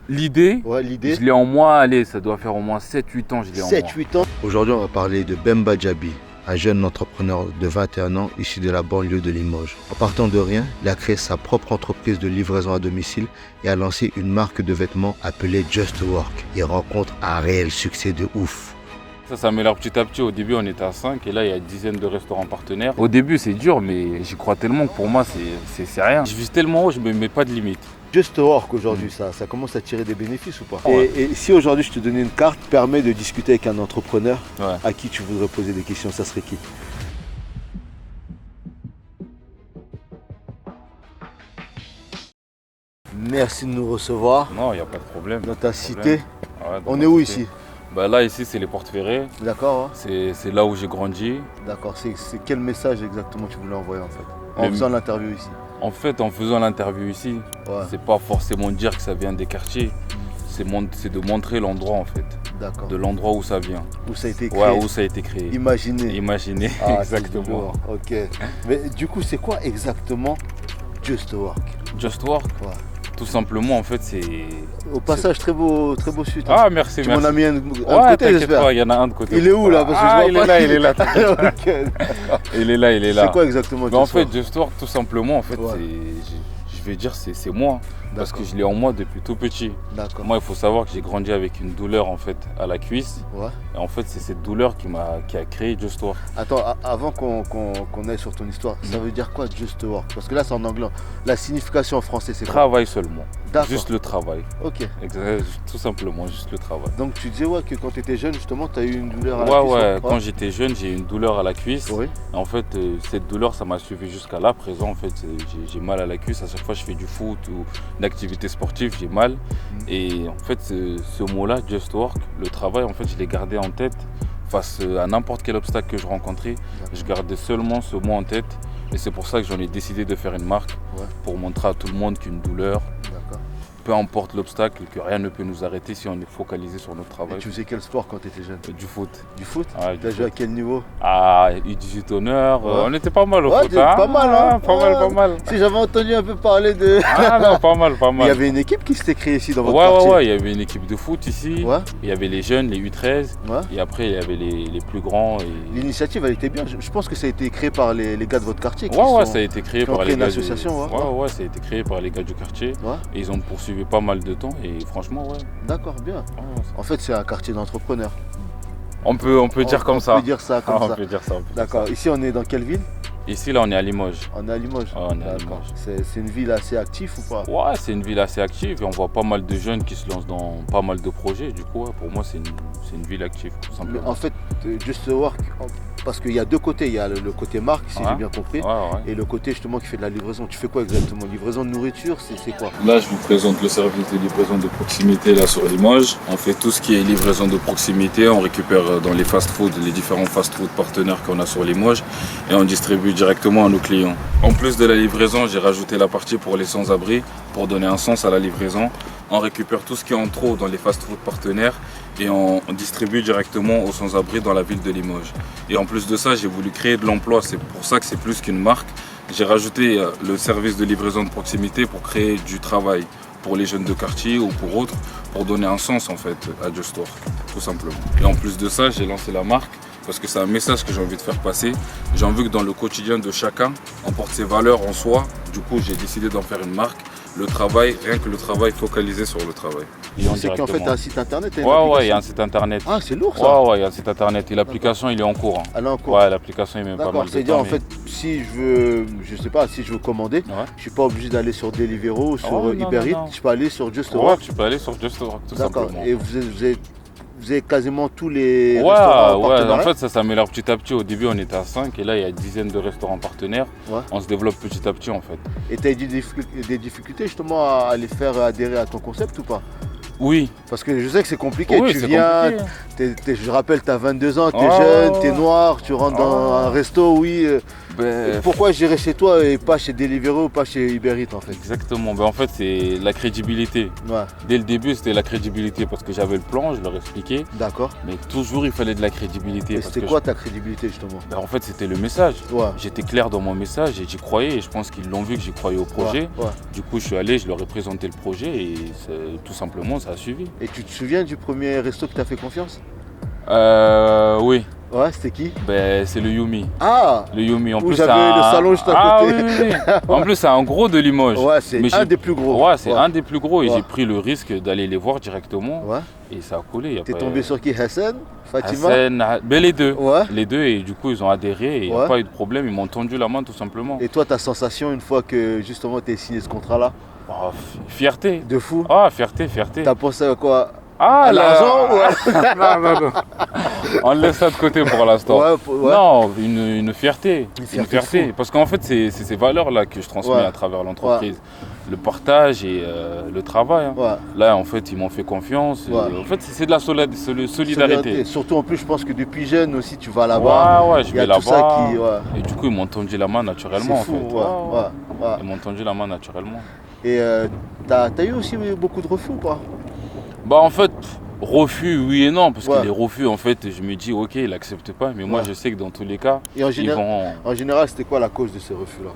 L'idée, Ouais, l'idée. je l'ai en moi, allez, ça doit faire au moins 7-8 ans, je l'ai en moi. 7-8 ans. Aujourd'hui, on va parler de Bemba Djabi, un jeune entrepreneur de 21 ans issu de la banlieue de Limoges. En partant de rien, il a créé sa propre entreprise de livraison à domicile et a lancé une marque de vêtements appelée Just Work. Il rencontre un réel succès de ouf. Ça s'améliore petit à petit. Au début, on était à 5 et là, il y a une dizaine de restaurants partenaires. Au début, c'est dur, mais j'y crois tellement que pour moi, c'est rien. Je vise tellement haut, je ne me mets pas de limite. Just Work aujourd'hui, ça commence à tirer des bénéfices ou pas? Et si aujourd'hui je te donnais une carte qui permet de discuter avec un entrepreneur, Ouais. à qui tu voudrais poser des questions, ça serait qui? Merci de nous recevoir Non, il n'y a pas de problème. dans ta cité. Ouais, dans On ma est où cité. ici? Bah là, ici, c'est les Portes Ferrées. D'accord, hein? C'est là où j'ai grandi. D'accord. C'est quel message exactement tu voulais envoyer en fait en Le- faisant l'interview ici? En fait, en faisant l'interview ici, Ouais, c'est pas forcément dire que ça vient des quartiers. C'est de montrer l'endroit en fait. d'accord. De l'endroit où ça vient. Où ça a été créé? Ouais, où ça a été créé. Imaginez. Imaginez, Ah, c'est exactement. du lourd. Ok. Mais du coup, c'est quoi exactement Just Work? Just Work, Ouais. tout simplement, en fait, c'est... Au passage, très beau suite. hein. Ah, merci, Tu m'en merci. as mis un de Ouais, côté, t'inquiète j'espère. pas, il y en a un de côté. Il est où là? Parce que Ah, je il vois est pas. là, il est là, t'inquiète pas. Ok. Il est là, il est là. C'est quoi exactement Mais en Just fait, Work? Just Work, tout simplement, en fait, Ouais. je vais dire, c'est moi. Parce que je l'ai en moi depuis tout petit. D'accord. Moi, il faut savoir que j'ai grandi avec une douleur, en fait, à la cuisse. Ouais. Et en fait, c'est cette douleur qui a créé Just Work. Attends, avant qu'on aille sur ton histoire, ça veut dire quoi Just Work? Parce que là, c'est en anglais. La signification en français, c'est quoi? Travail seulement. D'accord. Juste le travail. Ok. Tout simplement, juste le travail. Donc tu disais ouais, que quand tu étais jeune, justement, tu as eu une douleur à la Ouais, cuisse. ouais, hein? quand j'étais jeune, j'ai eu une douleur à la cuisse. Oui. En fait, cette douleur, ça m'a suivi jusqu'à là. Présent, en fait, j'ai mal à la cuisse. À chaque fois que je fais du foot ou une activité sportive, j'ai mal. Et en fait, ce mot-là, Just Work, le travail, en fait, je l'ai gardé en tête face à n'importe quel obstacle que je rencontrais. Je gardais seulement ce mot en tête. Et c'est pour ça que j'en ai décidé de faire une marque Ouais. pour montrer à tout le monde qu'une douleur, D'accord. peu importe l'obstacle, que rien ne peut nous arrêter si on est focalisé sur notre Et travail. tu faisais quel sport quand tu étais jeune? Du foot. Du foot? Ouais, Tu as du joué à foot. quel niveau? Ah, U18 honneur, Ouais. on était pas mal au Ouais, foot. t'es pas mal, hein? Pas mal, Ouais. pas mal. Si j'avais entendu un peu parler de. Ah non, pas mal, pas Il y mal. avait une équipe qui s'était créée ici dans votre Ouais, quartier. ouais, il y avait une équipe de foot ici. Ouais, Il y avait les jeunes, les U13. ouais. Et après, il y avait les plus grands. Et... L'initiative, elle était bien. Je pense que ça a été créé par les gars de votre quartier. qui Ouais, ouais, sont- ça a été créé qui ont par créé les une gars. association, ouais. Ouais, ouais, ça a été créé par les gars du quartier. Ouais. Et ils ont poursuivi pas mal de temps. Et franchement, ouais. D'accord, bien. Ouais, En fait, c'est un quartier d'entrepreneurs. on peut dire comme ça. On peut dire ça comme Ah, on ça. peut dire ça. on peut dire D'accord. Ici, on est dans quelle ville? ça. Ici, là, on est à Limoges. On est à Limoges. Ah, on est à D'accord. Limoges. C'est une ville assez active ou pas? Ouais, c'est une ville assez active et on voit pas mal de jeunes qui se lancent dans pas mal de projets. Du coup, ouais, pour moi, c'est une ville active, tout Mais simplement. en fait, Just Work, parce qu'il y a deux côtés. Il y a le côté marque, si Ouais. j'ai bien compris, Ouais, ouais. et le côté justement qui fait de la livraison. Tu fais quoi exactement? Livraison de nourriture, c'est quoi? Là, je vous présente le service de livraison de proximité là sur Limoges. On fait tout ce qui est livraison de proximité. On récupère dans les fast-food, les différents fast-food partenaires qu'on a sur Limoges et on distribue directement à nos clients. En plus de la livraison, j'ai rajouté la partie pour les sans-abri pour donner un sens à la livraison. On récupère tout ce qui est en trop dans les fast-food partenaires et on distribue directement aux sans-abri dans la ville de Limoges. Et en plus de ça, j'ai voulu créer de l'emploi. C'est pour ça que c'est plus qu'une marque. J'ai rajouté le service de livraison de proximité pour créer du travail pour les jeunes de quartier ou pour autres, pour donner un sens en fait à Just Work, tout simplement. Et en plus de ça, j'ai lancé la marque parce que c'est un message que j'ai envie de faire passer. J'ai envie que dans le quotidien de chacun, on porte ses valeurs en soi. Du coup, j'ai décidé d'en faire une marque. Le travail, rien que le travail, focalisé sur le travail. C'est qu'en fait, tu as un site internet. t'as une Ouais, ouais, il y application. a un site internet. Ah, c'est lourd ça. Ouais, ouais, il y a un site internet et l'application, il est en cours. hein. Elle est en cours. Ouais, l'application, il met pas D'accord, mal de c'est-à-dire temps. en fait, si je veux, je sais pas, si je veux commander, Ouais. je suis pas obligé d'aller sur Deliveroo ou sur ouais, non, Uber non, Eats, non. je peux aller sur Just Ouais, Work. tu peux aller sur Just Work, tout D'accord. simplement. Et vous avez quasiment tous les Ouais, restaurants en ouais, partenariat. en fait ça s'améliore petit à petit. Au début on était à 5 et là il y a une dizaine de restaurants partenaires. Ouais. On se développe petit à petit en fait. Et tu as eu des difficultés justement à les faire adhérer à ton concept ou pas? Oui, Parce que je sais que c'est compliqué. oui Tu c'est viens, compliqué. je rappelle, tu as 22 ans, tu es Ouais, jeune, ouais, tu es ouais. noir, tu rentres dans Ouais. un resto, oui. Ben, Pourquoi j'irais chez toi et pas chez Deliveroo ou pas chez Uber Eats en fait? exactement. Ben, en fait, c'est la crédibilité. Ouais, Dès le début, c'était la crédibilité parce que j'avais le plan, je leur expliquais. d'accord. Mais toujours, il fallait de la crédibilité. Et parce c'était que quoi ta crédibilité justement? Ben, en fait, c'était le message. Ouais. J'étais clair dans mon message et j'y croyais. Et je pense qu'ils l'ont vu que j'y croyais au projet. Ouais, ouais. Du coup, je suis allé, je leur ai présenté le projet et tout simplement, ça a suivi. Et tu te souviens du premier resto que t'as fait confiance? Oui, Ouais, c'était qui? ben, c'est le Yumi. Ah! Le Yumi, en Où plus, j'avais c'est le salon juste à côté. Oui, oui, oui. En plus, c'est un gros de Limoges. Ouais, c'est Mais un j'ai- des plus gros. Ouais, c'est un des plus gros et Ouais. j'ai pris le risque d'aller les voir directement Ouais. et ça a collé. Y a T'es pas- tombé sur qui? Hassan? Fatima? Hassan, ben, les deux. Ouais. Les deux et du coup, ils ont adhéré et il n'y Ouais. a pas eu de problème. Ils m'ont tendu la main tout simplement. Et toi, ta sensation une fois que justement t'es signé ce contrat-là? Oh, fierté. De fou? Ah, fierté, fierté. T'as pensé à quoi? Ah, À l'argent ou non, non, non. On laisse ça de côté pour l'instant. Ouais. Non, une fierté. Une fierté fou. Parce qu'en fait, c'est ces valeurs-là que je transmets Ouais. à travers l'entreprise. Le partage et le travail. Hein. Ouais. Là, en fait, ils m'ont fait confiance. Et Ouais. en fait, c'est de la solidarité. Surtout en plus, je pense que depuis jeune aussi, tu vas là-bas. Ouais, je Il y a vais tout ça là-bas. qui. Ouais. Et du coup, ils m'ont tendu la main naturellement. C'est fou, en fait. ouais. Ils m'ont tendu la main naturellement. Et t'as eu aussi beaucoup de refus ou pas? Bah, en fait, refus, oui et non. Parce Ouais. que les refus, en fait, je me dis, ok, ils n'acceptent pas. Mais moi, Ouais. je sais que dans tous les cas, Et en ils général, vont. c'était quoi la cause de ces refus-là?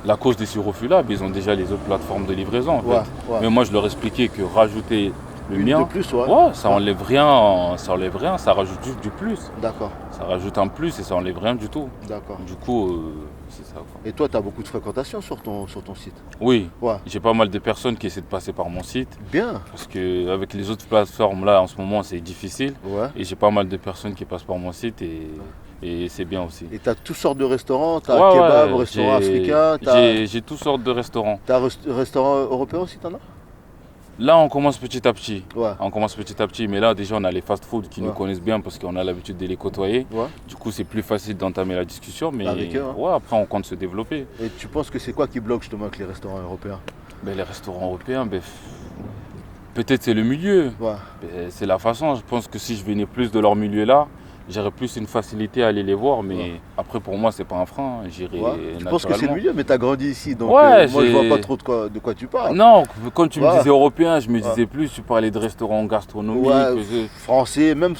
La cause de ces refus-là, ils ont déjà les autres plateformes de livraison. En fait. Ouais. Mais moi, je leur expliquais que rajouter le Une mien, de plus, ouais. ça enlève rien, ça rajoute juste du plus. D'accord, Ça rajoute un plus et ça enlève rien du tout. d'accord. Du coup, c'est ça. Quoi. Et toi, tu as beaucoup de fréquentation sur ton site? Oui, Ouais. j'ai pas mal de personnes qui essaient de passer par mon site Bien. parce qu'avec les autres plateformes là, en ce moment, c'est difficile. Ouais. Et j'ai pas mal de personnes qui passent par mon site et c'est bien aussi. Et tu as toutes sortes de restaurants, tu as Ouais, kebab, ouais, restaurant africain, tu j'ai toutes sortes de restaurants. as restaurant européen aussi, t'en as? Là, on commence petit à petit. Ouais. On commence petit à petit, mais là déjà on a les fast-food qui Ouais. nous connaissent bien parce qu'on a l'habitude de les côtoyer. Ouais. Du coup c'est plus facile d'entamer la discussion, mais Avec eux, hein. ouais, après on compte se développer. Et tu penses que c'est quoi qui bloque justement avec les restaurants européens? Ben, les restaurants européens, peut-être c'est le milieu, Ouais. c'est la façon. Je pense que si je venais plus de leur milieu là, j'aurais plus une facilité à aller les voir, mais Ouais. après pour moi c'est pas un frein, j'irai Ouais. Je pense que c'est le naturellement. milieu, mais tu as grandi ici, donc Ouais, moi je vois j'ai- pas trop de quoi tu parles. Non, quand tu me Ouais. disais européen, je me Ouais. disais plus, tu parlais de restaurants gastronomiques. Ouais, français, même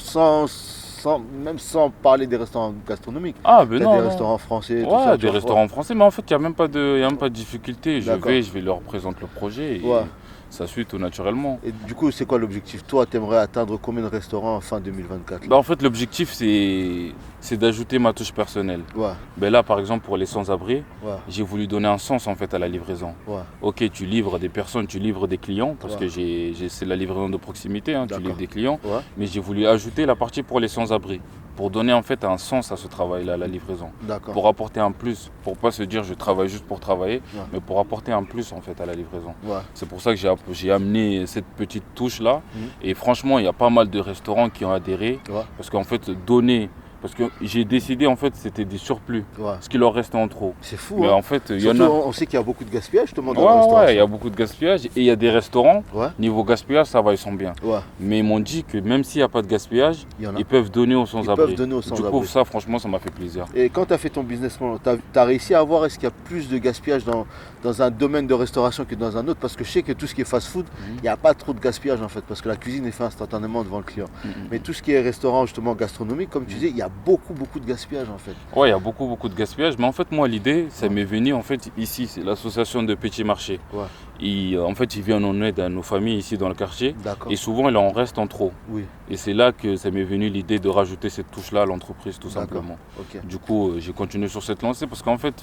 sans parler des restaurants gastronomiques. Ah ben T'as non. des non. restaurants français, tout Ouais, ça. tu des vois. restaurants français, mais en fait, il n'y a même pas de difficulté. D'accord. Je vais leur présenter le projet et Ouais. ça suit tout naturellement. Et du coup, c'est quoi l'objectif? Toi, tu aimerais atteindre combien de restaurants en fin 2024? Bah, en fait, l'objectif, c'est d'ajouter ma touche personnelle. Ouais, Ben là, par exemple, pour les sans-abri, ouais, j'ai voulu donner un sens en fait à la livraison. ouais. Ok, tu livres des personnes, tu livres des clients, parce Ouais. que c'est la livraison de proximité, hein, tu D'accord. livres des clients, Ouais, mais j'ai voulu ajouter la partie pour les sans-abri, pour donner en fait un sens à ce travail-là, la livraison. d'accord. Pour apporter un plus, pour pas se dire je travaille juste pour travailler, Ouais. mais pour apporter un plus en fait à la livraison. Ouais, C'est pour ça que j'ai amené cette petite touche là. Mhm. Et franchement, il y a pas mal de restaurants qui ont adhéré. ouais, Parce qu'en fait, donner. Parce que j'ai décidé en fait c'était des surplus. ouais. Ce qui leur restait en trop. C'est fou, Mais hein. en fait, il y en Surtout, a. on sait qu'il y a beaucoup de gaspillage, justement, dans Ouais, la restauration. il y a beaucoup de gaspillage. Et il y a des restaurants, Ouais, niveau gaspillage, ça va, ils sont bien. ouais, Mais ils m'ont dit que même s'il n'y a pas de gaspillage, il y en a. ils peuvent donner aux sans-abri. peuvent donner aux Du sans-abri. coup, ça, franchement, ça m'a fait plaisir. Et quand tu as fait ton business plan, tu as réussi à voir est-ce qu'il y a plus de gaspillage dans un domaine de restauration que dans un autre? Parce que je sais que tout ce qui est fast-food, il n'y a pas trop de gaspillage en fait, parce que la cuisine est faite instantanément devant le client. Mais tout ce qui est restaurant justement gastronomique, comme tu disais, il y a beaucoup de gaspillage en fait. Ouais, il y a beaucoup de gaspillage. Mais en fait, moi, l'idée, ça m'est venu en fait ici, c'est l'association de petits marchés. Ouais. En fait, ils viennent en aide à nos familles ici dans le quartier. D'accord. Et souvent, il en reste en trop. Oui, Et c'est là que ça m'est venu l'idée de rajouter cette touche-là à l'entreprise, tout D'accord. simplement. ok. Du coup, j'ai continué sur cette lancée parce qu'en fait,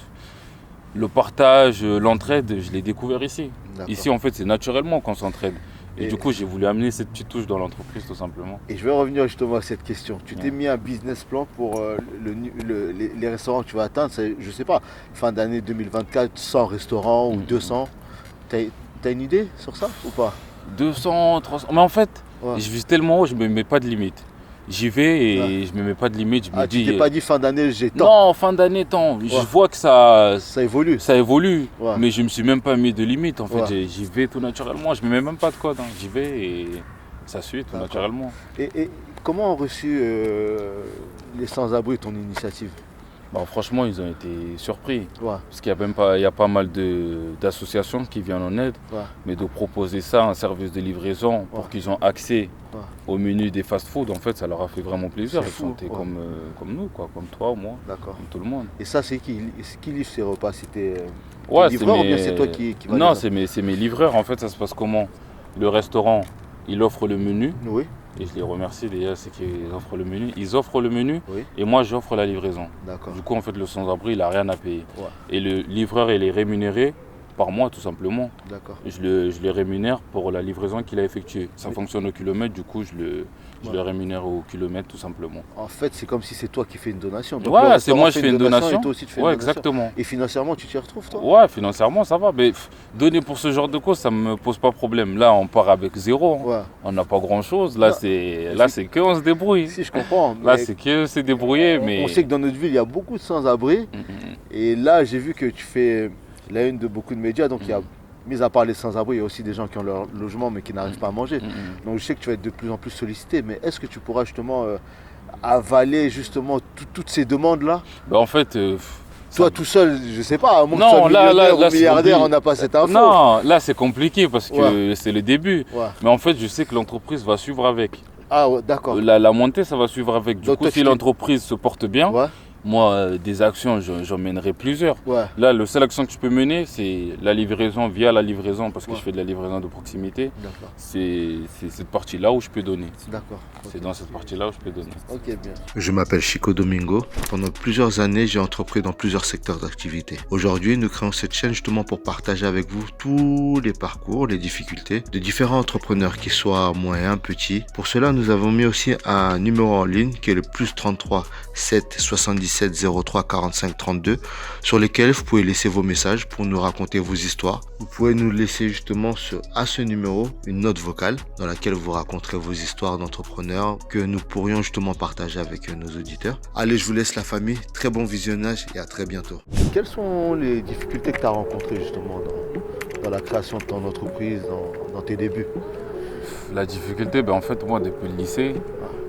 le partage, l'entraide, je l'ai découvert ici. D'accord. Ici, en fait, c'est naturellement qu'on s'entraide. Et, Et- du coup, j'ai voulu amener cette petite touche dans l'entreprise, tout simplement. Et je vais revenir justement à cette question. Tu t'es Ouais. mis un business plan pour les restaurants que tu vas atteindre, je sais pas, fin d'année 2024, 100 restaurants ou 200. T'as une idée sur ça ou pas? 200, 300. Mais en fait, Ouais. je vis tellement haut, je ne me mets pas de limite. J'y vais et Ouais. je ne me mets pas de limite. Je me Ah, dis. tu t'es pas dit fin d'année, j'ai tant. Non, fin d'année, tant. Ouais. Je vois que ça Ça évolue. Ouais. mais je me suis même pas mis de limite. En fait, Ouais. j'y vais tout naturellement. Je me mets même pas de code. Hein. J'y vais et ça suit tout D'accord. naturellement. Et comment ont reçu les sans-abri ton initiative? Bah, franchement, ils ont été surpris. Ouais, Parce qu'il y a même pas, il y a pas mal d'associations qui viennent en aide. ouais, Mais de proposer ça, un service de livraison, pour Ouais. qu'ils aient accès Ouais. au menu des fast-food, en fait, ça leur a fait vraiment plaisir. C'est Ils fou, sont été ouais. comme nous, quoi, comme toi, moi, d'accord. comme tout le monde. Et ça, c'est qui livre ces repas? C'était Ouais, tes livreurs ou bien c'est toi qui vas Non, les- c'est mes livreurs. En fait, ça se passe comment? Le restaurant, il offre le menu. Oui, Et je les remercie déjà, c'est qu'ils offrent le menu. Ils offrent le menu oui, et moi, j'offre la livraison. d'accord. Du coup, en fait, le sans-abri, il n'a rien à payer. Ouais. Et le livreur, il est rémunéré par mois, tout simplement. D'accord. Je le rémunère pour la livraison qu'il a effectuée. Ça Oui. fonctionne au kilomètre, du coup, je Ouais. le rémunère au kilomètre, tout simplement. En fait, c'est comme si c'est toi qui fais une donation. Donc, le Ouais, c'est restaurant moi, je fait fais une donation. et toi aussi tu fais Ouais, une donation. exactement. Et financièrement, tu t'y retrouves, toi? Ouais, financièrement, ça va. Mais donner pour ce genre de cause, ça ne me pose pas problème. Là, on part avec zéro. Hein. Ouais. On n'a pas grand-chose. Là, Non. c'est que on se débrouille. Si, je comprends. Là, mais c'est que c'est débrouillé, mais... on sait que dans notre ville, il y a beaucoup de sans-abri. Et là, j'ai vu que tu fais la une de beaucoup de médias. Donc, il y a, mis à part les sans-abri, il y a aussi des gens qui ont leur logement mais qui n'arrivent pas à manger. Donc, je sais que tu vas être de plus en plus sollicité. Mais est-ce que tu pourras justement avaler justement toutes ces demandes-là? Bah, en fait... Toi, ça- tout seul, je sais pas, à moins que Non, tu sois là, millionnaire ou c'est milliardaire, obligé. on n'a pas cette info. Non, là, c'est compliqué parce que c'est le début. Ouais. Mais en fait, je sais que l'entreprise va suivre avec. Ah ouais, d'accord. La montée, ça va suivre avec. Du Donc, coup, toi, si tu- l'entreprise se porte bien, Ouais, moi, des actions, j'en mènerai plusieurs. ouais, Là, le seul action que je peux mener, c'est la livraison via la livraison, parce que Ouais. je fais de la livraison de proximité. d'accord, C'est cette partie-là où je peux donner. d'accord. C'est dans cette partie-là où je peux donner. Ok, bien. Je m'appelle Chico Domingo. Pendant plusieurs années, j'ai entrepris dans plusieurs secteurs d'activité. Aujourd'hui, nous créons cette chaîne justement pour partager avec vous tous les parcours, les difficultés de différents entrepreneurs, qu'ils soient moyens, petits. Pour cela, nous avons mis aussi un numéro en ligne qui est le +33 7 77 03 45 32 sur lesquels vous pouvez laisser vos messages pour nous raconter vos histoires. Vous pouvez nous laisser justement à ce numéro une note vocale dans laquelle vous raconterez vos histoires d'entrepreneurs que nous pourrions justement partager avec nos auditeurs. Allez, je vous laisse la famille. Très bon visionnage et à très bientôt. Quelles sont les difficultés que tu as rencontrées justement dans la création de ton entreprise, dans tes débuts? La difficulté, ben, en fait, moi, depuis le lycée,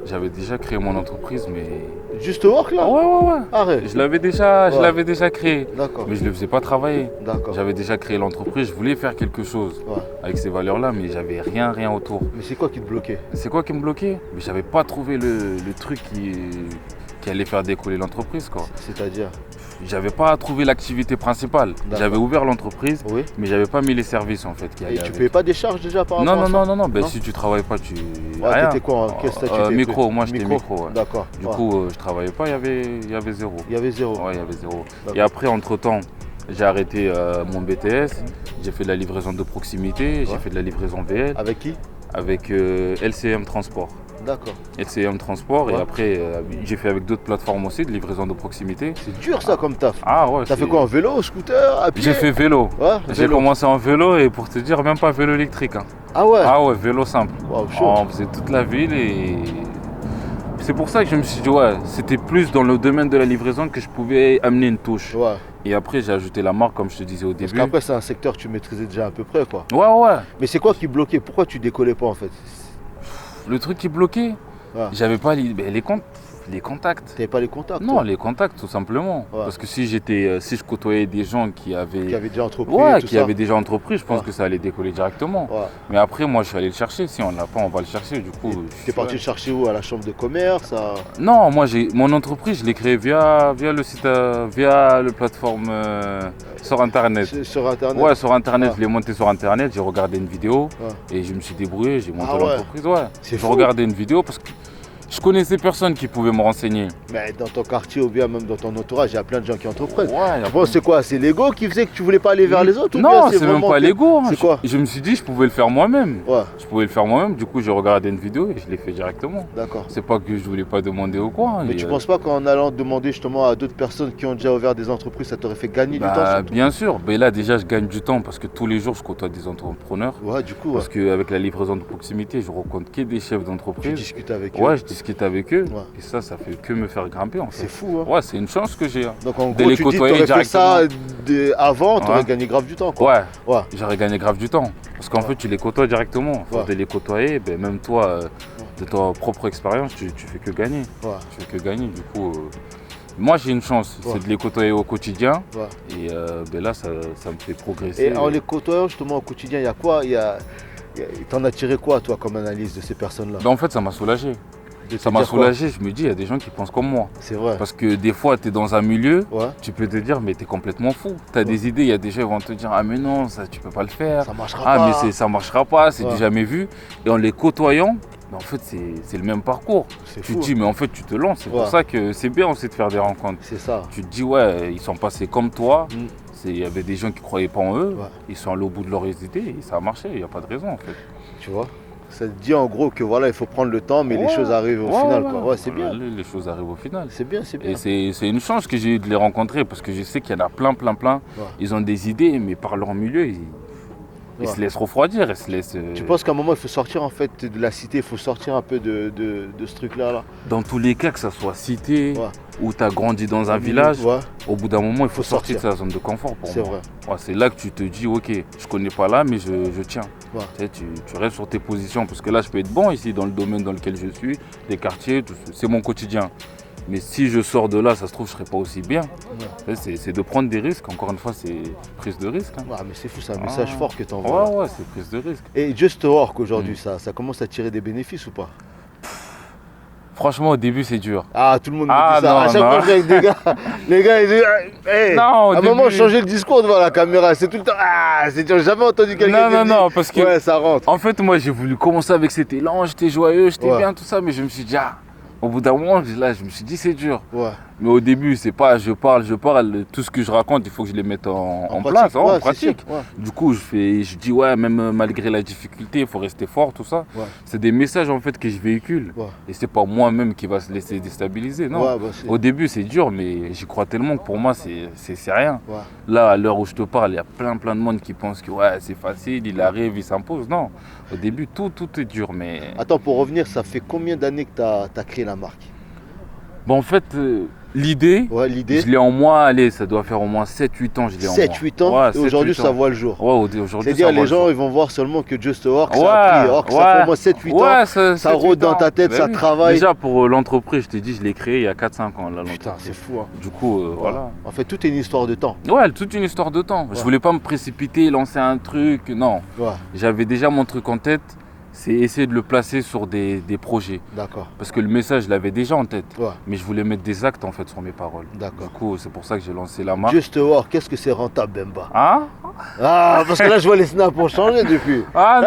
j'avais déjà créé mon entreprise, mais... Juste work là? Ouais. Arrête. Je l'avais déjà créé, D'accord, mais je ne le faisais pas travailler. d'accord. J'avais déjà créé l'entreprise, je voulais faire quelque chose Ouais. avec ces valeurs-là, mais j'avais rien autour. Mais c'est quoi qui te bloquait? C'est quoi qui me bloquait? Mais j'avais pas trouvé le truc qui allait faire décoller l'entreprise, quoi. C'est-à-dire? J'avais pas trouvé l'activité principale. D'accord. J'avais ouvert l'entreprise, Oui. mais j'avais pas mis les services en fait qui Et allaient tu avec. payais pas des charges déjà par rapport à ça? Non. Ben, Non. si tu travailles pas, tu. Ouais, rien. t'étais quoi? Quel statut t'étais? Micro, moi j'étais micro. Ouais. D'accord. Du Ouais. coup, je travaillais pas, il y avait zéro. Il y avait zéro. Ouais, il y avait zéro. D'accord. Et après, entre-temps, j'ai arrêté mon BTS, j'ai fait de la livraison de proximité, j'ai Ouais. fait de la livraison VL Avec qui? avec LCM Transport. D'accord. LCM Transport et Ouais. après, j'ai fait avec d'autres plateformes aussi de livraison de proximité. C'est dur ça comme taf. Ah ouais. T'as fait c'est- quoi, en vélo, au scooter, à pied? J'ai fait vélo. Ouais, J'ai vélo. commencé en vélo et pour te dire, même pas vélo électrique. Hein. Ah ouais? Ah ouais, vélo simple. Waouh, chaud. On faisait toute la ville et c'est pour ça que je me suis dit, ouais, c'était plus dans le domaine de la livraison que je pouvais amener une touche. Ouais. Et après, j'ai ajouté la marque, comme je te disais au Parce début. qu'après, c'est un secteur que tu maîtrisais déjà à peu près, quoi. Ouais. Mais c'est quoi qui bloquait? Pourquoi tu décollais pas, en fait? Le truc qui bloquait, Ouais. j'avais pas les contacts. T'avais pas les contacts? Non, toi, les contacts, tout simplement. Ouais. Parce que si je côtoyais des gens qui avaient. qui avaient déjà entrepris Ouais, tout qui ça. avaient déjà entrepris, je pense Ouais. que ça allait décoller directement. Ouais. Mais après, moi, je suis allé le chercher. Si on l'a pas, on va le chercher. Du coup, T'es parti le chercher où? À la chambre de commerce? Non, moi, mon entreprise, je l'ai créée via le site, via le plateforme sur Internet. Sur Internet? Ouais, sur Internet, Ouais. je l'ai monté sur Internet, j'ai regardé une vidéo Ouais. et je me suis débrouillé, j'ai monté Ah ouais. l'entreprise. Ouais. C'est Je fou. regardais une vidéo parce que je connaissais personne qui pouvait me renseigner. Mais dans ton quartier ou bien même dans ton entourage, il y a plein de gens qui entreprennent. Ouais, y a- Bon, c'est quoi? C'est l'ego qui faisait que tu voulais pas aller vers les autres? ou Non, bien c'est même vraiment pas que- l'ego. Hein. C'est quoi? Je me suis dit, je pouvais le faire moi-même. Ouais, Je pouvais le faire moi-même, du coup, j'ai regardé une vidéo et je l'ai fait directement. d'accord. C'est pas que je voulais pas demander ou quoi. hein. Mais Et, tu penses pas qu'en allant demander justement à d'autres personnes qui ont déjà ouvert des entreprises, ça t'aurait fait gagner du temps bah, surtout? bien sûr, mais là déjà je gagne du temps parce que tous les jours je côtoie des entrepreneurs. Ouais, du coup, ouais. Parce qu'avec la livraison de proximité, je rencontre que des chefs Tu d'entreprise. discutes avec eux. Ouais, je discute avec eux. Ouais. Et ça fait que me faire grimper en fait. C'est fou, hein. Ouais, c'est une chance que j'ai. Hein. Donc en De gros, les tu dis côtoyer t'aurais fait ça avant, t'aurais Ouais. gagné grave du temps, quoi. Ouais, Ouais. j'aurais gagné grave du temps. Parce qu'en Ouais. fait, tu les côtoies directement. Faut Ouais. de les côtoyer, ben, même toi, de ta propre expérience, tu fais que gagner. Ouais. Tu fais que gagner. Du coup, Moi, j'ai une chance, Ouais. c'est de les côtoyer au quotidien. Ouais. Et ben là, ça me fait progresser. Et en les côtoyant justement au quotidien, il y a quoi? T'en as tiré quoi toi comme analyse de ces personnes-là? Ben, en fait, ça m'a soulagé. De te Ça m'a dire quoi? soulagé. Je me dis, il y a des gens qui pensent comme moi. C'est vrai. Parce que des fois, tu es dans un milieu, Ouais. tu peux te dire, mais tu es complètement fou. Tu as des idées, il y a des gens qui vont te dire, ah mais non, ça, tu peux pas le faire. Ça marchera Ah, pas. mais ça marchera pas, c'est Ouais. du jamais vu. Et en les côtoyant, ben, en fait, c'est le même parcours. C'est Tu fou. te dis, mais en fait, tu te lances. C'est Ouais. pour ça que c'est bien aussi de faire des rencontres. C'est ça. Tu te dis, ouais, ils sont passés comme toi. Mm. Il y avait des gens qui croyaient pas en eux. Ouais. Ils sont allés au bout de leurs idées et ça a marché. Il n'y a pas de raison, en fait. Tu vois? Ça te dit en gros que voilà, il faut prendre le temps, mais les Ouais. choses arrivent au Ouais, final. ouais. Quoi. Ouais, c'est bien. Les choses arrivent au final. C'est bien, c'est bien. Et c'est une chance que j'ai eu de les rencontrer parce que je sais qu'il y en a plein. Ouais. Ils ont des idées, mais par leur milieu, ils Ouais. se laissent refroidir. Ils se laissent, Tu penses qu'à un moment, il faut sortir en fait de la cité, il faut sortir un peu de ce truc-là là. Dans tous les cas, que ça soit cité Ouais. ou tu as grandi dans un village, Ouais, au bout d'un moment, il faut Faut sortir sortir. de sa zone de confort pour c'est moi. vrai. Ouais, c'est là que tu te dis, ok, je connais pas là, mais je tiens. Ouais. Tu sais, tu restes sur tes positions parce que là, je peux être bon ici dans le domaine dans lequel je suis, les quartiers, c'est mon quotidien. Mais si je sors de là, ça se trouve, je serai pas aussi bien. Tu sais, c'est de prendre des risques. Encore une fois, c'est prise de risque. Hein. Ouais, mais c'est fou, c'est un message Ah. fort que tu envoies. Ouais, c'est prise de risque. Et Just Work aujourd'hui, ça commence à tirer des bénéfices ou pas? Franchement, au début, c'est dur. Ah, tout le monde me Ah, dit ça. non, À chaque non. fois que je suis avec des gars, les gars, ils disent, hey, Non, au à un moment, début- changer le discours devant la caméra. C'est tout le temps, ah, c'est dur. J'ai jamais entendu quelqu'un qui dit, parce que ouais, ça rentre. en fait, moi, j'ai voulu commencer avec cet élan, j'étais joyeux, j'étais Ouais. bien, tout ça, mais je me suis dit, ah, au bout d'un moment, là, je me suis dit, c'est dur. Ouais. Mais au début, c'est pas je parle, tout ce que je raconte, il faut que je les mette en place, en ouais, c'est pratique. sûr, ouais. Du coup, je dis, ouais, même malgré la difficulté, il faut rester fort, tout ça. Ouais. C'est des messages en fait que je véhicule. Ouais. Et c'est pas moi-même qui va se laisser déstabiliser, non. Ouais, bah, c'est- Au début, c'est dur, mais j'y crois tellement que pour moi, c'est rien. ouais. Là, à l'heure où je te parle, il y a plein de monde qui pensent que ouais, c'est facile, il arrive, il s'impose. Non, au début, tout est dur, mais... Attends, pour revenir, ça fait combien d'années que tu as créé la marque? Bon, en fait, l'idée, Ouais, l'idée, je l'ai en moi, allez, ça doit faire au moins 7-8 ans, je l'ai en moi. 7-8 ans, Ouais, et aujourd'hui 7-8 ça ans. voit le jour. Ouais, aujourd'hui, C'est-à-dire, ça voit les le gens, jour. ils vont voir seulement que Just Work, Ouais, ça a pris, or que ça fait au moins 7-8 ans. Ouais, ça 7-8 rôde dans ans. ta tête, Bah ça oui. travaille. Déjà, pour l'entreprise, je t'ai dit, je l'ai créé il y a 4-5 ans, là, Putain, l'entreprise. c'est fou. Hein. Du coup, voilà. En fait, tout est une histoire de temps. Ouais, toute une histoire de temps. Ouais. Je voulais pas me précipiter, lancer un truc, non. Ouais, J'avais déjà mon truc en tête, c'est essayer de le placer sur des projets. d'accord. Parce que le message, je l'avais déjà en tête. Ouais, Mais je voulais mettre des actes en fait sur mes paroles. Du d'accord. coup, c'est pour ça que j'ai lancé la marque. Just Work, qu'est-ce que c'est rentable, Bemba? Hein? Ah, parce que là, je vois les snaps ont changé depuis. Ah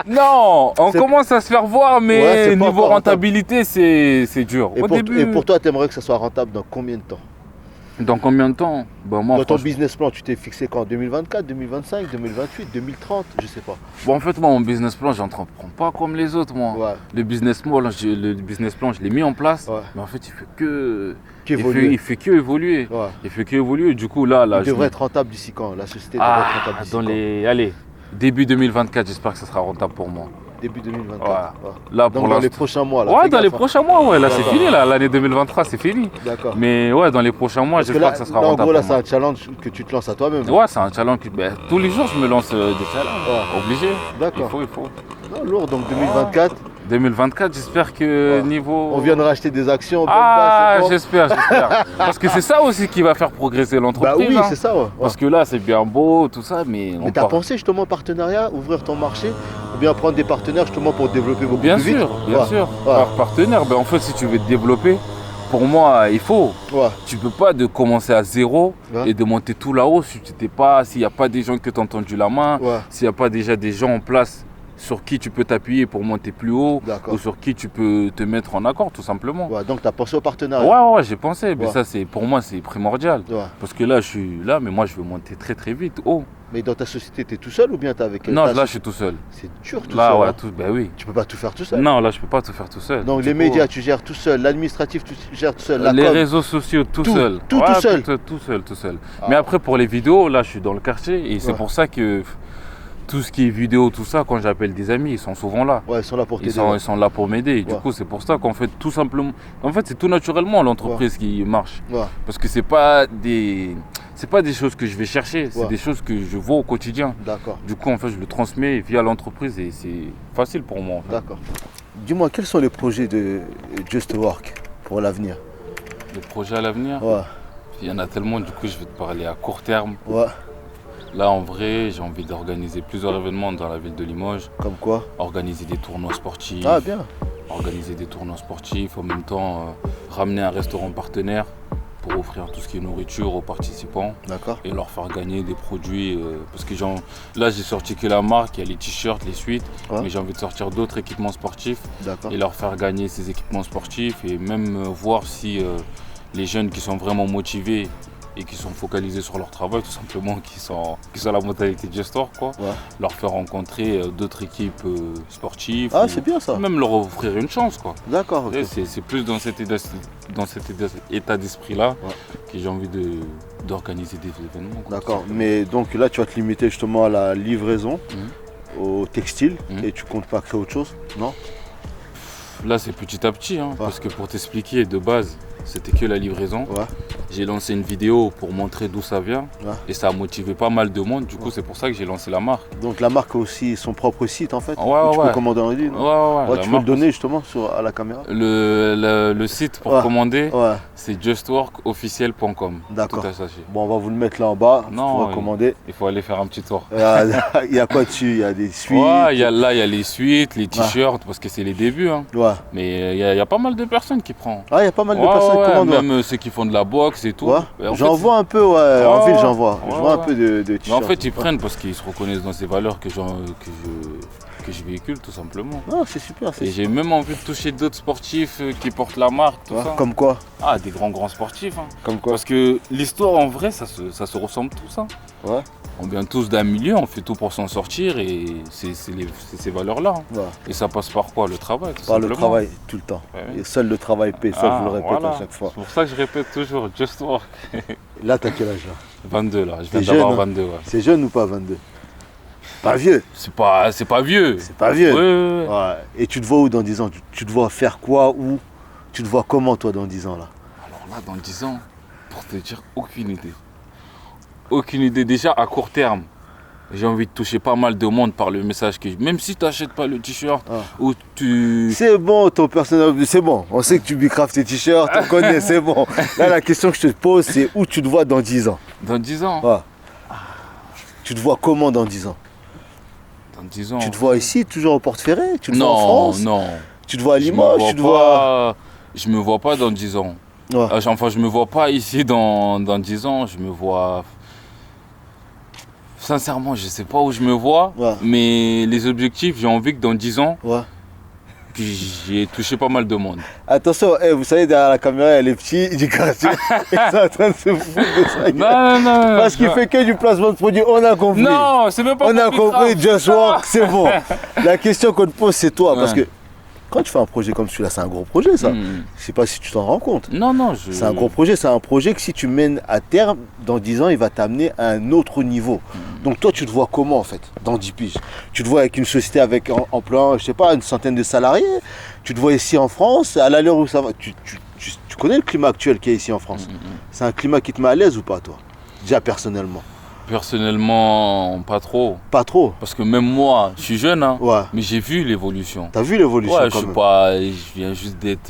non, non, on C'est- commence à se faire voir, Ouais, mais c'est pas niveau encore rentabilité, c'est dur. Et Au pour, début, et pour toi, tu aimerais que ça soit rentable dans combien de temps? dans combien de temps? Ben moi, Dans ton franchement- business plan, tu t'es fixé quand? 2024, 2025, 2028, 2030? Je sais pas. bon, en fait, moi, mon business plan, j'entreprends pas comme les autres, moi. Ouais, Le business plan, je l'ai mis en place, ouais. mais en fait, il fait que Qu'évoluer. il fait que évoluer. Ouais. Il fait que évoluer. Du coup, là, Il je devrait me- être rentable d'ici quand? La société devrait être rentable d'ici dans quand? les, allez, début 2024, j'espère que ça sera rentable pour moi. Début 2024. Ouais. Ouais. Là, Donc pour dans les l'instant. prochains mois. Là, Ouais, fais dans les gaffe, hein. prochains mois, ouais, là c'est D'accord. fini, là, l'année 2023 c'est fini. D'accord. Mais ouais, dans les prochains mois, Parce que j'espère là, que ça sera là, en rentable. gros, là, pour c'est moi. un challenge que tu te lances à toi-même. Ouais, c'est un challenge. Tous les jours, je me lance des challenges. Ouais. Obligé. D'accord. Il faut. Non, lourd, donc 2024, 2024, j'espère que Ouais. niveau. on vient de racheter des actions. Ah, Bemba, c'est bon. j'espère. Parce que c'est ça aussi qui va faire progresser Bah l'entreprise. oui, hein. c'est ça. Ouais. Parce que là, c'est bien beau, tout ça, mais. Mais t'as pensé justement partenariat, ouvrir ton marché, ou bien prendre des partenaires justement pour développer beaucoup Bien plus vite? sûr, bien Ouais. sûr. Ouais. Par partenaire, ben, en fait, si tu veux te développer, pour moi, il faut. Ouais. Tu peux pas de commencer à zéro Ouais. et de monter tout là-haut si tu t'es pas, s'il n'y a pas des gens qui t'ont tendu la main, Ouais. s'il n'y a pas déjà des gens en place sur qui tu peux t'appuyer pour monter plus haut D'accord. ou sur qui tu peux te mettre en accord tout simplement. Ouais, donc t'as pensé au partenariat. Ouais, j'ai pensé, mais Ouais. ça c'est pour moi c'est primordial. Ouais. Parce que là je suis là, mais moi je veux monter très très vite haut. Mais dans ta société, t'es tout seul ou bien t'es avec Non, ta là je suis tout seul. C'est dur tout Là seul. ouais, hein. ben oui. Tu peux pas tout faire tout seul. Non, là je peux pas tout faire tout seul. Donc Du les coup, médias, tu gères tout seul. L'administratif, tu gères tout seul. La les com. réseaux sociaux tout Tout, seul. tout seul. Tout seul. Ah. Mais après pour les vidéos, là je suis dans le quartier et c'est Ouais. pour ça que tout ce qui est vidéo, tout ça, quand j'appelle des amis, ils sont souvent là. Ouais, ils sont là pour t'aider. Ils sont là pour m'aider. Et du Ouais. coup, c'est pour ça qu'en fait, tout simplement, en fait, c'est tout naturellement l'entreprise qui marche. Ouais. Parce que c'est pas des choses que je vais chercher, c'est Ouais. des choses que je vois au quotidien. D'accord, Du coup, en fait, je le transmets via l'entreprise et c'est facile pour moi. En fait. d'accord. Dis-moi, quels sont les projets de Just Work pour l'avenir? Les projets à l'avenir, Ouais, il y en a tellement, du coup je vais te parler à court terme. ouais. Là en vrai, j'ai envie d'organiser plusieurs événements dans la ville de Limoges. Comme quoi? Organiser des tournois sportifs. Ah, bien. Organiser des tournois sportifs, en même temps ramener un restaurant partenaire pour offrir tout ce qui est nourriture aux participants D'accord. et leur faire gagner des produits. Parce que là j'ai sorti que la marque, il y a les t-shirts, les suites, Ouais. mais j'ai envie de sortir d'autres équipements sportifs D'accord. et leur faire gagner ces équipements sportifs et même voir si les jeunes qui sont vraiment motivés et qui sont focalisés sur leur travail, tout simplement, qui sont à la mentalité Just Work, quoi, Ouais. leur faire rencontrer d'autres équipes sportives. Ah, ou c'est bien ça. même leur offrir une chance, quoi. D'accord, ok. C'est plus dans cet état d'esprit-là Ouais. que j'ai envie d'organiser des événements, quoi. D'accord. Mais donc là, tu vas te limiter justement à la livraison, au textile, Mhm. et tu comptes pas créer autre chose? Non? Là, c'est petit à petit, hein, Ouais. parce que pour t'expliquer, de base, c'était que la livraison. Ouais. J'ai lancé une vidéo pour montrer d'où ça vient Ouais. et ça a motivé pas mal de monde. Du coup, c'est pour ça que j'ai lancé la marque. Donc la marque a aussi son propre site en fait. Ouais, où tu ouais. peux commander en ligne. Ouais, Ouais, la tu peux le marque- donner justement à la caméra. Le site pour Ouais. commander, Ouais, c'est justworkofficiel.com. d'accord. Tout attaché. Bon, on va vous le mettre là en bas. Tu Non, pourras oui. commander. Il faut aller faire un petit tour. Il y a quoi dessus? Il y a des suites. Ouais, il y a les suites, les t-shirts, parce que c'est les débuts, hein. Ouais. Mais il y a pas mal de personnes qui prennent. Ah, il y a pas mal de Ouais, personnes ouais, qui commandent. même ceux qui font de la boxe et tout. Ouais. Et en J'en fait, vois un peu, ouais. En ville, j'en vois. Je Ouais, vois un ouais. peu de Mais t-shirts. en fait, ils prennent parce qu'ils se reconnaissent dans ces valeurs que je véhicule, tout simplement. Non, c'est super. Et j'ai même envie de toucher d'autres sportifs qui portent la marque, tout Ouais. ça. Comme quoi? Ah, des grands sportifs, hein. Comme quoi? Parce que l'histoire, en vrai, ça se ressemble tous, hein. Ouais. On vient tous d'un milieu, on fait tout pour s'en sortir et c'est ces valeurs-là, hein. Ouais. Et ça passe par quoi? Le travail, tout Par le simplement. travail, tout le temps. Ouais. Et seul le travail paie, ça je vous le répète voilà. à chaque fois. C'est pour ça que je répète toujours, Just Work. Là, t'as quel âge là? 22 là, je T'es viens d'avoir jeune, hein. 22, ouais. C'est jeune ou pas 22? Pas vieux. C'est pas vieux. C'est pas vieux. Ouais. Ouais. Et tu te vois où dans 10 ans? Tu te vois faire quoi? Où? Tu te vois comment toi dans 10 ans là? Alors là, dans 10 ans, pour te dire, aucune idée. Aucune idée. Déjà, à court terme, j'ai envie de toucher pas mal de monde par le message que même si tu n'achètes pas le t-shirt Ah. ou tu... C'est bon ton personnage, c'est bon. On sait que tu bicraftes tes t-shirts, on connaît, c'est bon. Là la question que je te pose c'est où tu te vois dans 10 ans? Dans 10 ans, Ouais. Tu te vois comment dans 10 ans? dans 10 ans... Tu te vois ici, toujours au Porte Ferré? Tu te vois en Non, France? non. Tu te vois à Je me Limoges? vois Tu te vois... Je me vois pas dans 10 ans. Ouais. Enfin, je me vois pas ici dans 10 ans. Je me vois... Sincèrement, je sais pas où je me vois. Ouais. Mais les objectifs, j'ai envie que dans 10 ans, Ouais. que j'ai touché pas mal de monde. Attention, vous savez derrière la caméra il est petit, il dit gratuit. Ils sont en train de se foutre de ça. Non. Parce qu'il fait que du placement de produit, on a compris. Non, c'est même pas On a compliqué, compris, grave. Just Work, c'est bon. La question qu'on te pose, c'est toi. Parce Ouais. que quand tu fais un projet comme celui-là, c'est un gros projet, ça. Hmm. Je sais pas si tu t'en rends compte. Non, C'est un gros projet. C'est un projet que si tu mènes à terme, dans 10 ans, il va t'amener à un autre niveau. Donc toi, tu te vois comment, en fait, dans 10 piges? Tu te vois avec une société avec employant, je sais pas, une centaine de salariés? Tu te vois ici en France, à l'allure où ça va? Tu connais le climat actuel qu'il y a ici en France? C'est un climat qui te met à l'aise ou pas, toi? Déjà, personnellement. Personnellement, pas trop. Pas trop. Parce que même moi, je suis jeune, hein, Ouais. mais j'ai vu l'évolution. T'as vu l'évolution Ouais, quand même. je viens juste d'être,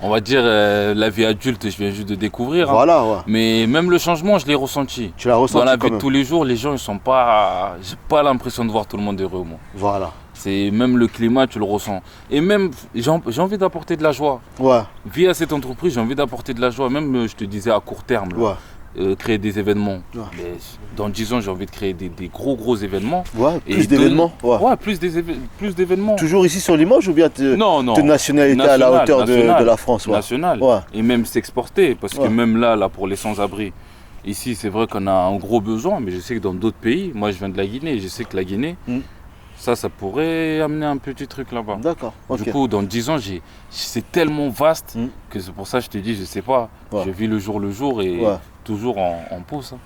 on va dire, la vie adulte, je viens juste de découvrir. Hein. Voilà, ouais. Mais même le changement, je l'ai ressenti. Tu l'as ressenti Dans la quand vie de même. tous les jours, les gens, ils sont pas, j'ai pas l'impression de voir tout le monde heureux, moi. Voilà. C'est même le climat, tu le ressens. Et même, j'ai envie d'apporter de la joie. Ouais, Via cette entreprise, j'ai envie d'apporter de la joie. Même, je te disais, à court terme. Là. ouais. Créer des événements. Ouais. Mais dans 10 ans, j'ai envie de créer des gros événements. Ouais, Et plus d'événements. Ouais. Ouais, plus d'événements. Toujours ici sur Limoges ou bien Non, de nationalité à la hauteur de la France? Ouais. National. Ouais. Et même s'exporter. Parce Ouais. que même là, pour les sans-abri, ici, c'est vrai qu'on a un gros besoin. Mais je sais que dans d'autres pays, moi, je viens de la Guinée. Et je sais que la Guinée, Mm. ça pourrait amener un petit truc là-bas. D'accord. Ok. Du coup, dans 10 ans, c'est tellement vaste Mm. que c'est pour ça que je te dis, je sais pas. Ouais. Je vis le jour et Ouais. toujours en pouce. Hein.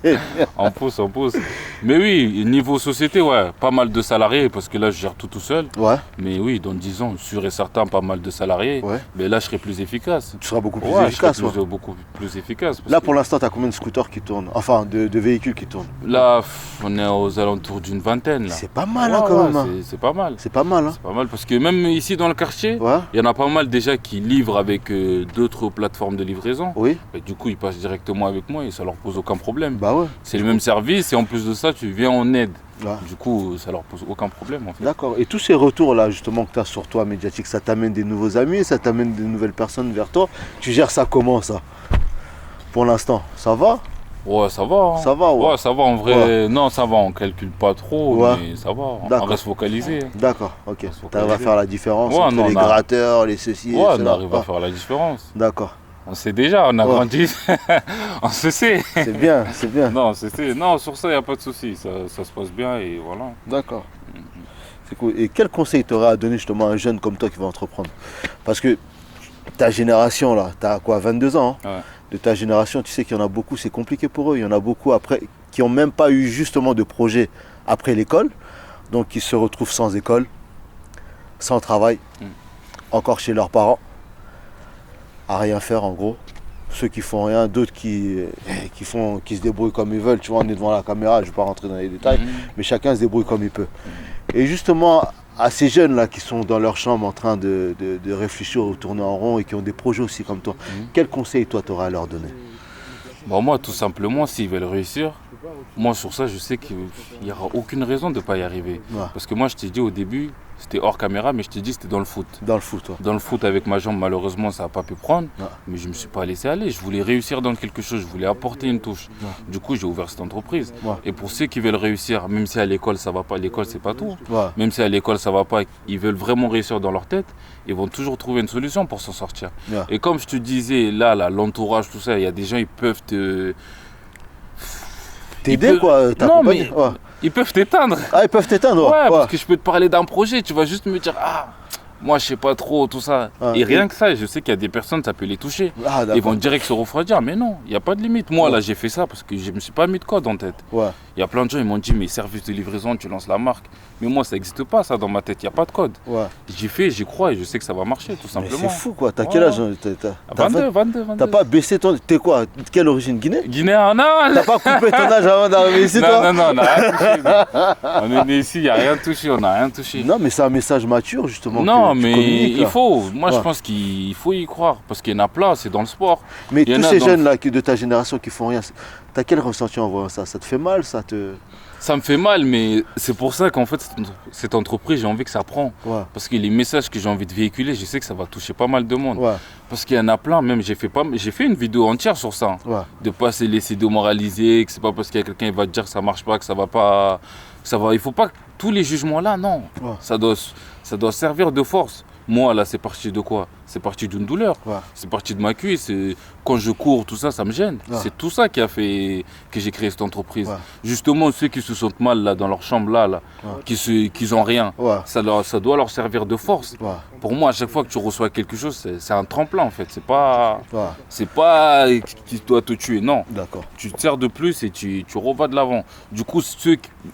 C'est bien. On pousse. Mais oui, niveau société, ouais, pas mal de salariés, parce que là, je gère tout seul. Ouais. Mais oui, dans 10 ans, sûr et certain, pas mal de salariés. Ouais. Mais là, je serai plus efficace. Tu seras beaucoup plus Ouais, efficace. je serai beaucoup plus efficace. Là, pour l'instant, tu as combien de scooters qui tournent? Enfin, de véhicules qui tournent? Là, on est aux alentours d'une vingtaine. Là. C'est pas mal, hein, quand même. Hein. C'est pas mal. C'est pas mal. Hein. C'est pas mal, parce que même ici dans le quartier, Ouais. il y en a pas mal déjà qui livrent avec d'autres plateformes de livraison. Oui. Et du coup, ils passent directement avec moi et ça leur pose aucun problème. Bah ouais. C'est le même service et en plus de ça, tu viens en aide. Ouais. Du coup, ça leur pose aucun problème en fait. D'accord. Et tous ces retours-là, justement, que tu as sur toi, médiatique, ça t'amène des nouveaux amis, ça t'amène des nouvelles personnes vers toi. Tu gères ça comment, ça? Pour l'instant, ça va? Ouais, ça va. Hein. Ça va, ouais. Ouais, ça va en vrai. Ouais. Non, ça va, on calcule pas trop, ouais. mais ça va. On reste focalisé. D'accord, ok. Tu arrives à faire la différence ouais, entre les gratteurs, les ceci, ouais, on arrive à faire la différence. D'accord. On sait déjà, on a grandi, on se sait. C'est bien, c'est bien. Non, non, sur ça, il n'y a pas de souci, ça se passe bien et voilà. D'accord. C'est cool. Et quel conseil tu aurais à donner justement à un jeune comme toi qui va entreprendre? Parce que ta génération là, tu as quoi, 22 ans hein? Ouais. De ta génération, tu sais qu'il y en a beaucoup, c'est compliqué pour eux. Il y en a beaucoup après qui n'ont même pas eu justement de projet après l'école, donc qui se retrouvent sans école, sans travail, encore chez leurs parents, à rien faire en gros. Ceux qui font rien, d'autres qui se débrouillent comme ils veulent. Tu vois, on est devant la caméra, je ne vais pas rentrer dans les détails, mais chacun se débrouille comme il peut. Et justement, à ces jeunes là qui sont dans leur chambre en train de réfléchir ou tourner en rond et qui ont des projets aussi comme toi, quel conseil toi tu aurais à leur donner? Bon, moi tout simplement, s'ils veulent réussir, moi sur ça je sais qu'il n'y aura aucune raison de ne pas y arriver. Ouais. Parce que moi je t'ai dit au début, c'était hors caméra, mais je t'ai dit c'était dans le foot. Dans le foot, ouais. Dans le foot avec ma jambe, malheureusement ça n'a pas pu prendre, mais je ne me suis pas laissé aller. Je voulais réussir dans quelque chose, je voulais apporter une touche. Du coup j'ai ouvert cette entreprise. Et pour ceux qui veulent réussir, même si à l'école ça va pas, l'école c'est pas tout. Même si à l'école ça va pas, ils veulent vraiment réussir dans leur tête, ils vont toujours trouver une solution pour s'en sortir. Et comme je te disais, là l'entourage, tout ça, il y a des gens, ils peuvent te... T'aider quoi, t'accompagner. Non, mais ils peuvent t'éteindre. Ah, ils peuvent t'éteindre. Ouais, parce que je peux te parler d'un projet, tu vas juste me dire, moi je sais pas trop, tout ça. Et rien que ça, je sais qu'il y a des personnes, ça peut les toucher. Ils vont direct se refroidir, mais non, il n'y a pas de limite. Moi là j'ai fait ça parce que je me suis pas mis de code en tête. Il y a plein de gens, ils m'ont dit, mais service de livraison, tu lances la marque. Mais moi ça n'existe pas ça dans ma tête, il n'y a pas de code. J'ai fait, j'y crois et je sais que ça va marcher tout simplement. C'est fou quoi, t'as quel âge? 22. T'as pas baissé ton... T'es quoi? Quelle origine? Guinée? Guinéen, non. T'as pas coupé ton âge avant d'arriver ici toi? Non, on n'a rien touché. On est né ici, il n'y a rien touché, on n'a rien touché. Non mais c'est un message mature justement. Non mais il faut, moi je pense qu'il faut y croire, parce qu'il y en a plein, c'est dans le sport. Mais tous ces jeunes là de ta génération qui font rien, t'as quel ressenti en voyant ça? Ça te fait mal? Ça me fait mal, mais c'est pour ça qu'en fait cette entreprise, j'ai envie que ça prend. Parce que les messages que j'ai envie de véhiculer, je sais que ça va toucher pas mal de monde. Parce qu'il y en a plein, même j'ai fait une vidéo entière sur ça. De ne pas se laisser démoraliser, que c'est pas parce qu'il y a quelqu'un qui va te dire que ça marche pas, que ça va pas... Il faut pas que tous les jugements là, non. Ça doit servir de force. Moi là c'est parti de quoi? C'est parti d'une douleur. C'est parti de ma cuisse. Quand je cours, tout ça, ça me gêne. C'est tout ça qui a fait que j'ai créé cette entreprise. Justement, ceux qui se sentent mal là, dans leur chambre là, qui n'ont rien, ça doit leur servir de force. Pour moi, à chaque fois que tu reçois quelque chose, c'est un tremplin en fait. C'est pas qui doit te tuer, non. Tu te sers de plus et tu revas de l'avant. Du coup,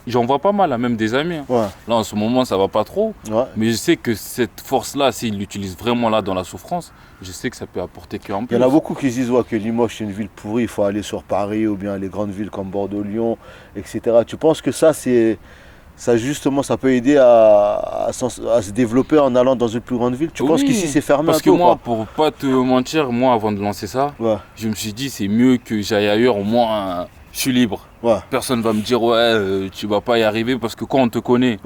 j'en vois pas mal, là, même des amis. Là, en ce moment, ça va pas trop. Mais je sais que cette force-là, s'ils l'utilisent vraiment là dans la souffrance, je sais que ça peut apporter qu'un plus. Il y en a beaucoup qui se disent que Limoges c'est une ville pourrie, il faut aller sur Paris ou bien les grandes villes comme Bordeaux, Lyon, etc. Tu penses que ça justement ça peut aider à se développer en allant dans une plus grande ville? Tu penses qu'ici c'est fermé? Parce que moi, pour pas te mentir, moi avant de lancer ça, je me suis dit c'est mieux que j'aille ailleurs, au moins je suis libre. Personne va me dire tu vas pas y arriver, parce que quand on te connaît,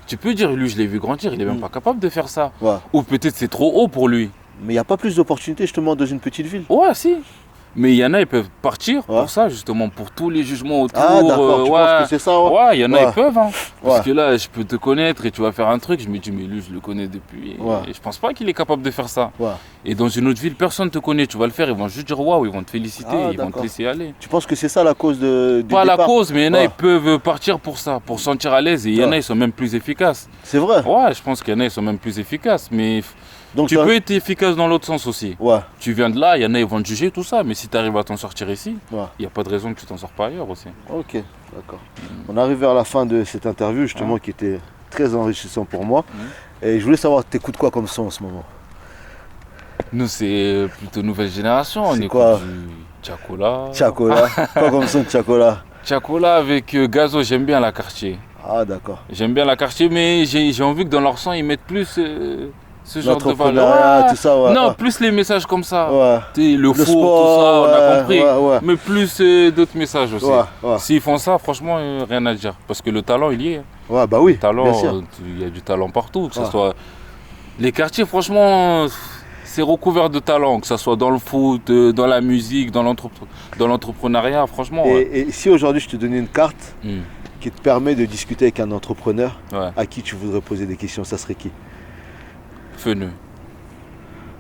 tu peux dire lui je l'ai vu grandir, il est même pas capable de faire ça. Ou peut-être c'est trop haut pour lui. Mais il n'y a pas plus d'opportunités justement dans une petite ville? Ouais, si. Mais il y en a, ils peuvent partir pour ça, justement, pour tous les jugements autour. Ah, d'accord, tu penses que c'est ça? Ouais, il y en a, ils peuvent. Hein. Parce que là, je peux te connaître et tu vas faire un truc, je me dis, mais lui, je le connais depuis. Et je pense pas qu'il est capable de faire ça. Et dans une autre ville, personne ne te connaît, tu vas le faire, ils vont juste dire waouh, ils vont te féliciter, ils vont te laisser aller. Tu penses que c'est ça la cause du Pas départ? la cause, mais il y en a, ils peuvent partir pour ça, pour se sentir à l'aise. Et il y en a, ils sont même plus efficaces. C'est vrai? Ouais, je pense qu'il y en a, ils sont même plus efficaces. Mais donc tu peux être efficace dans l'autre sens aussi. Tu viens de là, il y en a, ils vont te juger, tout ça. Mais si tu arrives à t'en sortir ici, il Ouais. n'y a pas de raison que tu t'en sors pas ailleurs aussi. Ok, d'accord. On arrive vers la fin de cette interview justement qui était très enrichissant pour moi. Et je voulais savoir, t'écoutes quoi comme son en ce moment? Nous, c'est plutôt nouvelle génération. On C'est écoute quoi? du Tiakola. Tiakola. Quoi comme son de Tiakola? Tiakola avec Gazo, j'aime bien la quartier. Ah d'accord. J'aime bien la quartier, mais j'ai envie que dans leur son, ils mettent plus ce genre de L'entrepreneuriat, valeur. tout ça, ouais. Non, Ouais. plus les messages comme ça. Ouais. Tu sais, le four, sport, tout ça, on a ouais, compris. ouais, ouais. Mais plus d'autres messages aussi. Ouais, ouais. S'ils font ça, franchement, rien à dire. Parce que le talent, il y est. Hein. Ouais, bah oui, Le talent, bien sûr. il y a du talent partout. Que ce Ouais. soit... Les quartiers, franchement, c'est recouvert de talent. Que ce soit dans le foot, dans la musique, dans l'entrepreneuriat, franchement. Ouais. Et si aujourd'hui je te donnais une carte Hmm. qui te permet de discuter avec un entrepreneur, Ouais. à qui tu voudrais poser des questions, ça serait qui? Feneux.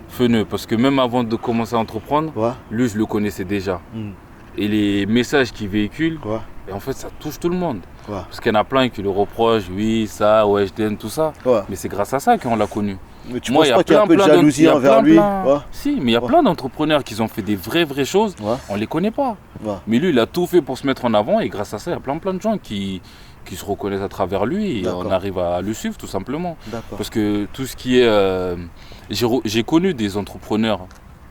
Feneux, parce que même avant de commencer à entreprendre, Ouais. lui, je le connaissais déjà. Hmm. Et les messages qu'il véhicule, Ouais. et en fait, ça touche tout le monde. Ouais. Parce qu'il y en a plein qui le reprochent, oui, ça, ouais, je t'aime, tout ça. Ouais. Mais c'est grâce à ça qu'on l'a connu. Mais tu Moi, penses il y a pas qu'il y a un peu de il y jalousie a envers lui? Ouais. Si, mais il y a Ouais. plein d'entrepreneurs qui ont fait des vraies choses, Ouais. on les connaît pas. Ouais. Mais lui, il a tout fait pour se mettre en avant, et grâce à ça, il y a plein de gens qui se reconnaissent à travers lui, et D'accord. on arrive à le suivre tout simplement. D'accord. Parce que tout ce qui est... j'ai connu des entrepreneurs,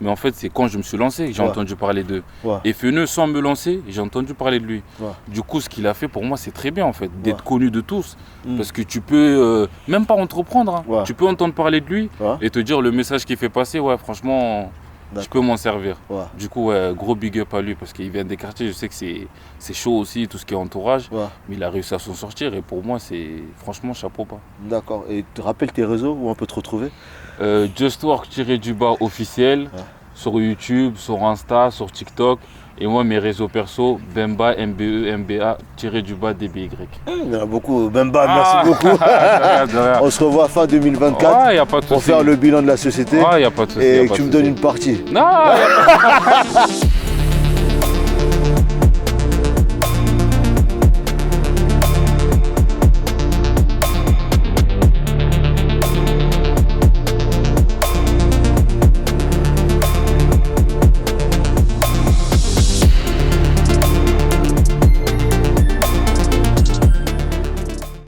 mais en fait, c'est quand je me suis lancé que j'ai Ouais. entendu parler d'eux. Ouais. Et Feneux, sans me lancer, j'ai entendu parler de lui. Ouais. Du coup, ce qu'il a fait pour moi, c'est très bien en fait, d'être Ouais. connu de tous. Mm. Parce que tu peux, même pas entreprendre, hein. Ouais. Tu peux entendre parler de lui Ouais. et te dire le message qu'il fait passer, ouais, franchement, je D'accord. peux m'en servir. Ouais. Du coup, ouais, gros big up à lui parce qu'il vient des quartiers, je sais que c'est chaud aussi, tout ce qui est entourage, Ouais. mais il a réussi à s'en sortir et pour moi, c'est franchement chapeau bas. D'accord. Et tu te rappelles tes réseaux où on peut te retrouver? Just Work-du-bas officiel, Ouais. sur YouTube, sur Insta, sur TikTok. Et moi, mes réseaux perso, Bemba, MBE-MBA-du-bas DBY. Il y en a beaucoup. Bemba, Ah. merci beaucoup. De rien, de rien. On se revoit fin 2024 Ouais, y a pas de pour souci. faire le bilan de la société Ouais, y a pas de souci. y a et pas que tu de me donnes souci. une partie. Non, y a pas-